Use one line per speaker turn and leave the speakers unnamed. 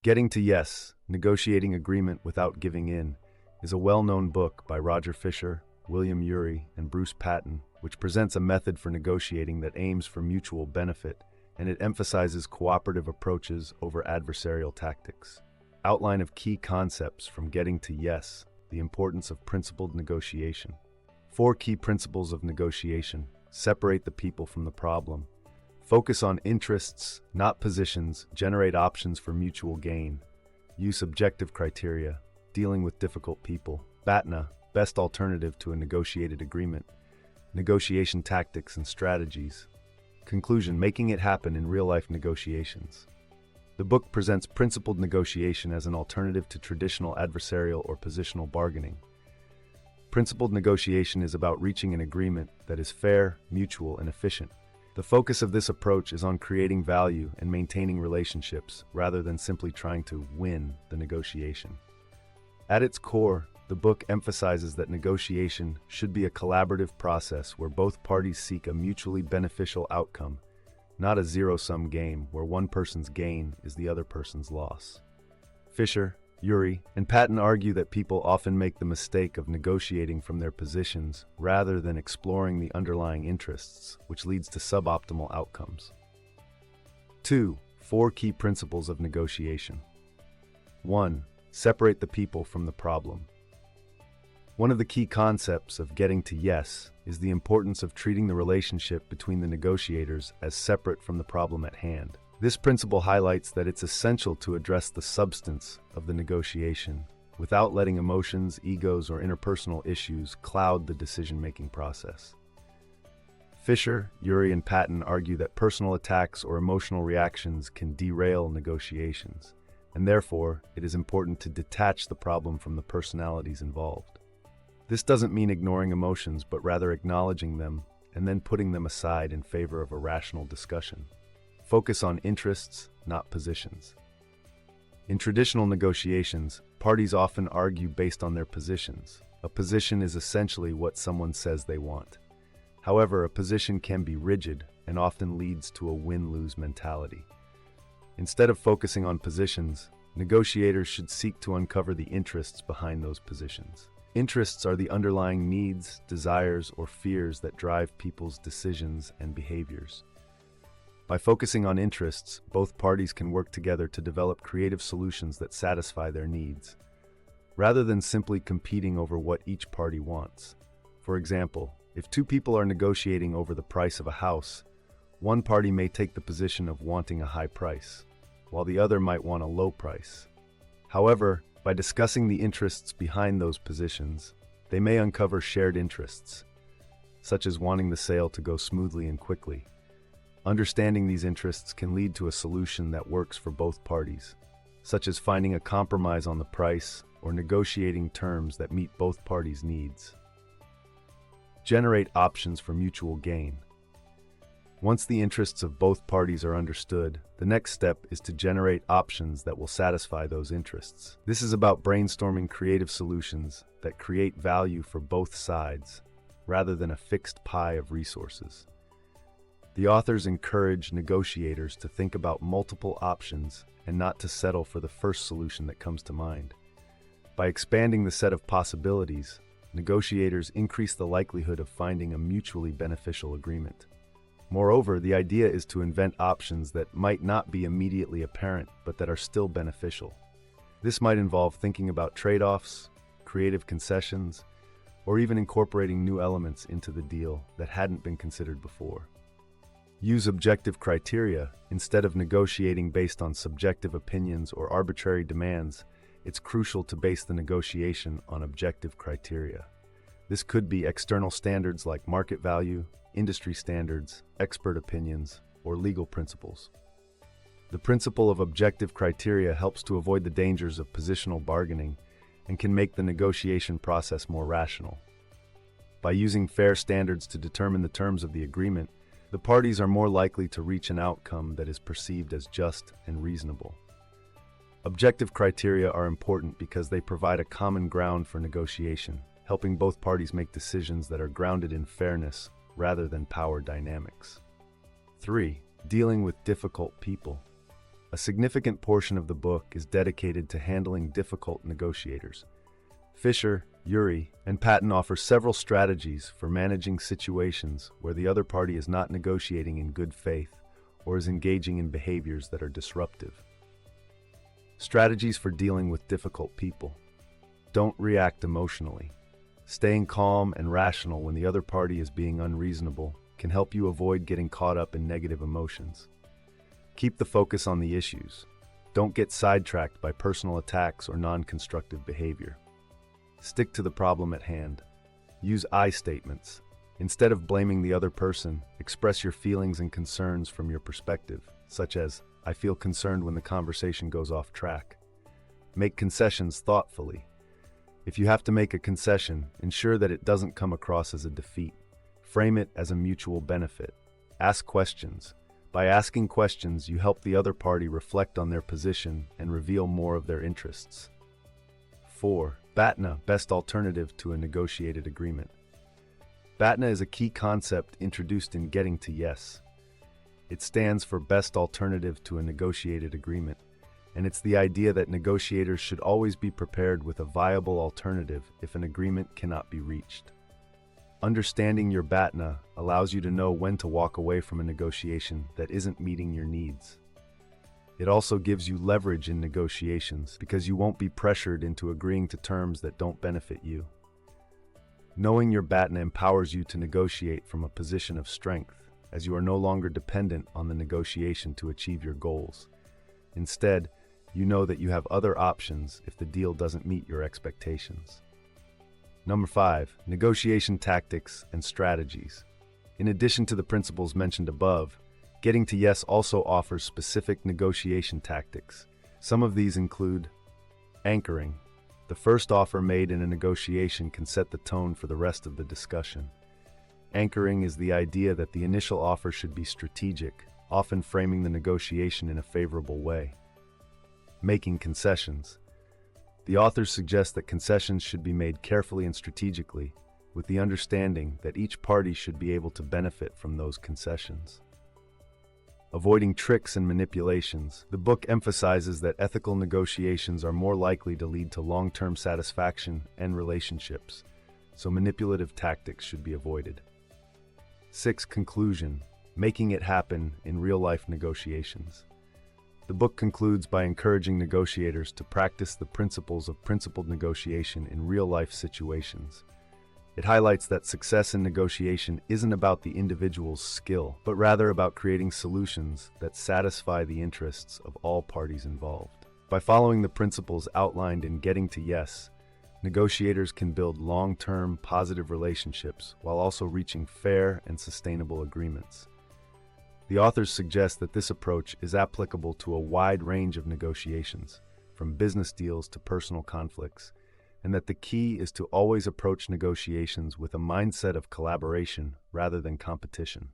Getting to Yes, Negotiating Agreement Without Giving In is a well-known book by Roger Fisher, William Ury, and Bruce Patton, which presents a method for negotiating that aims for mutual benefit, and it emphasizes cooperative approaches over adversarial tactics. Outline of key concepts from Getting to Yes, the importance of principled negotiation. 4 key principles of negotiation. Separate the people from the problem. Focus on interests, not positions. Generate options for mutual gain. Use objective criteria. Dealing with difficult people. BATNA, best alternative to a negotiated agreement. Negotiation tactics and strategies. Conclusion, making it happen in real-life negotiations. The book presents principled negotiation as an alternative to traditional adversarial or positional bargaining. Principled negotiation is about reaching an agreement that is fair, mutual, and efficient. The focus of this approach is on creating value and maintaining relationships rather than simply trying to win the negotiation. At its core, the book emphasizes that negotiation should be a collaborative process where both parties seek a mutually beneficial outcome, not a zero-sum game where one person's gain is the other person's loss. Fisher, Ury, and Patton argue that people often make the mistake of negotiating from their positions rather than exploring the underlying interests, which leads to suboptimal outcomes. 2. 4 key principles of negotiation. 1. Separate the people from the problem. One of the key concepts of Getting to Yes is the importance of treating the relationship between the negotiators as separate from the problem at hand. This principle highlights that it's essential to address the substance of the negotiation without letting emotions, egos, or interpersonal issues cloud the decision-making process. Fisher, Ury, and Patton argue that personal attacks or emotional reactions can derail negotiations, and therefore it is important to detach the problem from the personalities involved. This doesn't mean ignoring emotions, but rather acknowledging them and then putting them aside in favor of a rational discussion. Focus on interests, not positions. In traditional negotiations, parties often argue based on their positions. A position is essentially what someone says they want. However, a position can be rigid and often leads to a win-lose mentality. Instead of focusing on positions, negotiators should seek to uncover the interests behind those positions. Interests are the underlying needs, desires, or fears that drive people's decisions and behaviors. By focusing on interests, both parties can work together to develop creative solutions that satisfy their needs, rather than simply competing over what each party wants. For example, if 2 people are negotiating over the price of a house, one party may take the position of wanting a high price, while the other might want a low price. However, by discussing the interests behind those positions, they may uncover shared interests, such as wanting the sale to go smoothly and quickly. Understanding these interests can lead to a solution that works for both parties, such as finding a compromise on the price or negotiating terms that meet both parties' needs. Generate options for mutual gain. Once the interests of both parties are understood, the next step is to generate options that will satisfy those interests. This is about brainstorming creative solutions that create value for both sides, rather than a fixed pie of resources. The authors encourage negotiators to think about multiple options and not to settle for the first solution that comes to mind. By expanding the set of possibilities, negotiators increase the likelihood of finding a mutually beneficial agreement. Moreover, the idea is to invent options that might not be immediately apparent, but that are still beneficial. This might involve thinking about trade-offs, creative concessions, or even incorporating new elements into the deal that hadn't been considered before. Use objective criteria. Instead of negotiating based on subjective opinions or arbitrary demands, it's crucial to base the negotiation on objective criteria. This could be external standards like market value, industry standards, expert opinions, or legal principles. The principle of objective criteria helps to avoid the dangers of positional bargaining and can make the negotiation process more rational. By using fair standards to determine the terms of the agreement, the parties are more likely to reach an outcome that is perceived as just and reasonable. Objective criteria are important because they provide a common ground for negotiation, helping both parties make decisions that are grounded in fairness rather than power dynamics. 3. Dealing with difficult people. A significant portion of the book is dedicated to handling difficult negotiators. Fisher, Urey, and Patton offer several strategies for managing situations where the other party is not negotiating in good faith or is engaging in behaviors that are disruptive. Strategies for dealing with difficult people. Don't react emotionally. Staying calm and rational when the other party is being unreasonable can help you avoid getting caught up in negative emotions. Keep the focus on the issues. Don't get sidetracked by personal attacks or non-constructive behavior. Stick to the problem at hand. Use I statements. Instead of blaming the other person, express your feelings and concerns from your perspective, such as, "I feel concerned when the conversation goes off track." Make concessions thoughtfully. If you have to make a concession, ensure that it doesn't come across as a defeat. Frame it as a mutual benefit. Ask questions. By asking questions, you help the other party reflect on their position and reveal more of their interests. 4. BATNA, best alternative to a negotiated agreement. BATNA is a key concept introduced in Getting to Yes. It stands for Best Alternative to a Negotiated Agreement, and it's the idea that negotiators should always be prepared with a viable alternative if an agreement cannot be reached. Understanding your BATNA allows you to know when to walk away from a negotiation that isn't meeting your needs. It also gives you leverage in negotiations because you won't be pressured into agreeing to terms that don't benefit you. Knowing your BATNA empowers you to negotiate from a position of strength, as you are no longer dependent on the negotiation to achieve your goals. Instead, you know that you have other options if the deal doesn't meet your expectations. Number 5. Negotiation tactics and strategies. In addition to the principles mentioned above, Getting to Yes also offers specific negotiation tactics. Some of these include anchoring. The first offer made in a negotiation can set the tone for the rest of the discussion. Anchoring is the idea that the initial offer should be strategic, often framing the negotiation in a favorable way. Making concessions. The authors suggest that concessions should be made carefully and strategically, with the understanding that each party should be able to benefit from those concessions. Avoiding tricks and manipulations. The book emphasizes that ethical negotiations are more likely to lead to long-term satisfaction and relationships, so manipulative tactics should be avoided. 6. Conclusion. Making it happen in real-life negotiations. The book concludes by encouraging negotiators to practice the principles of principled negotiation in real-life situations. It highlights that success in negotiation isn't about the individual's skill, but rather about creating solutions that satisfy the interests of all parties involved. By following the principles outlined in Getting to Yes, negotiators can build long-term, positive relationships while also reaching fair and sustainable agreements. The authors suggest that this approach is applicable to a wide range of negotiations, from business deals to personal conflicts, and that the key is to always approach negotiations with a mindset of collaboration rather than competition.